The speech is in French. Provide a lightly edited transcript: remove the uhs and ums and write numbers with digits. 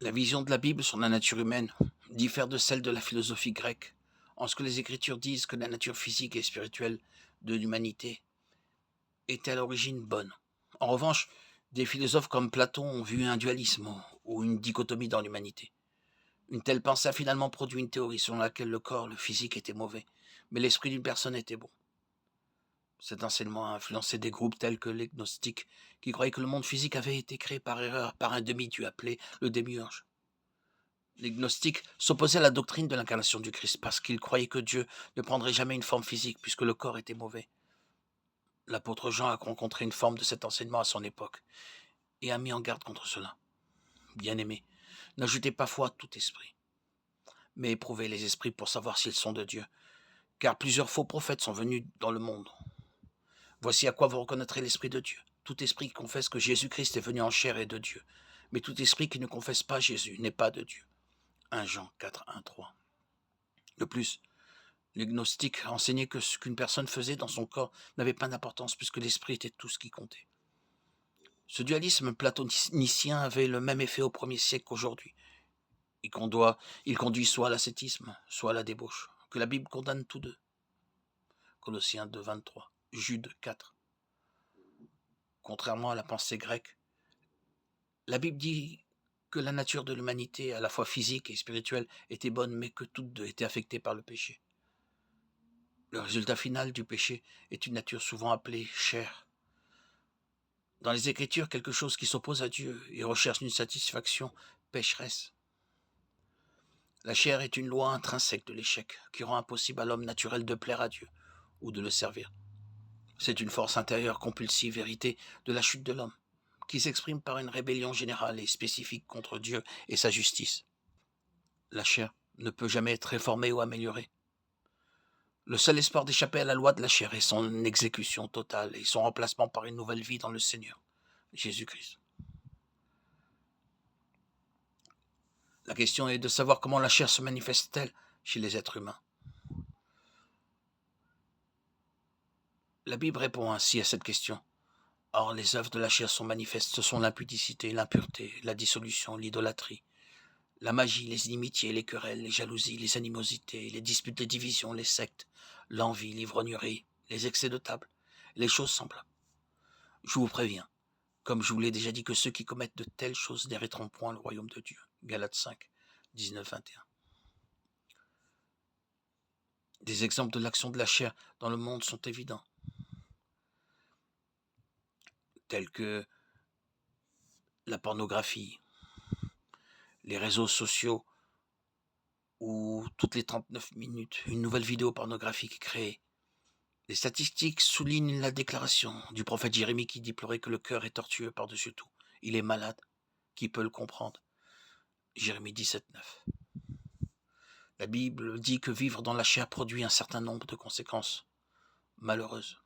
La vision de la Bible sur la nature humaine diffère de celle de la philosophie grecque, en ce que les Écritures disent que la nature physique et spirituelle de l'humanité était à l'origine bonne. En revanche, des philosophes comme Platon ont vu un dualisme ou une dichotomie dans l'humanité. Une telle pensée a finalement produit une théorie selon laquelle le corps, le physique était mauvais, mais l'esprit d'une personne était bon. Cet enseignement a influencé des groupes tels que les gnostiques, qui croyaient que le monde physique avait été créé par erreur par un demi-dieu appelé le démiurge. Les gnostiques s'opposaient à la doctrine de l'incarnation du Christ parce qu'ils croyaient que Dieu ne prendrait jamais une forme physique puisque le corps était mauvais. L'apôtre Jean a rencontré une forme de cet enseignement à son époque et a mis en garde contre cela. Bien-aimés, n'ajoutez pas foi à tout esprit, mais éprouvez les esprits pour savoir s'ils sont de Dieu, car plusieurs faux prophètes sont venus dans le monde. Voici à quoi vous reconnaîtrez l'Esprit de Dieu. Tout esprit qui confesse que Jésus-Christ est venu en chair est de Dieu, mais tout esprit qui ne confesse pas Jésus n'est pas de Dieu. 1 Jean 4, 1, 3. De plus, les gnostiques enseignaient que ce qu'une personne faisait dans son corps n'avait pas d'importance puisque l'esprit était tout ce qui comptait. Ce dualisme platonicien avait le même effet au 1er siècle qu'aujourd'hui. Il conduit soit à l'ascétisme, soit à la débauche, que la Bible condamne tous deux. Colossiens 2, 23, Jude 4. Contrairement à la pensée grecque, la Bible dit que la nature de l'humanité, à la fois physique et spirituelle, était bonne, mais que toutes deux étaient affectées par le péché. Le résultat final du péché est une nature souvent appelée chair. Dans les Écritures, quelque chose qui s'oppose à Dieu et recherche une satisfaction pécheresse. La chair est une loi intrinsèque de l'échec qui rend impossible à l'homme naturel de plaire à Dieu ou de le servir. C'est une force intérieure compulsive héritée de la chute de l'homme, qui s'exprime par une rébellion générale et spécifique contre Dieu et sa justice. La chair ne peut jamais être réformée ou améliorée. Le seul espoir d'échapper à la loi de la chair est son exécution totale et son remplacement par une nouvelle vie dans le Seigneur, Jésus-Christ. La question est de savoir comment la chair se manifeste-t-elle chez les êtres humains. La Bible répond ainsi à cette question. Or, les œuvres de la chair sont manifestes, ce sont l'impudicité, l'impureté, la dissolution, l'idolâtrie, la magie, les inimitiés, les querelles, les jalousies, les animosités, les disputes, les divisions, les sectes, l'envie, l'ivrognerie, les excès de table, les choses semblables. Je vous préviens, comme je vous l'ai déjà dit, que ceux qui commettent de telles choses n'hériteront point le royaume de Dieu. Galates 5, 19-21. Des exemples de l'action de la chair dans le monde sont évidents, tels que la pornographie, les réseaux sociaux, où toutes les 39 minutes, une nouvelle vidéo pornographique est créée. Les statistiques soulignent la déclaration du prophète Jérémie qui déplorait que le cœur est tortueux par-dessus tout. Il est malade. Qui peut le comprendre? Jérémie 17, 9. La Bible dit que vivre dans la chair produit un certain nombre de conséquences malheureuses.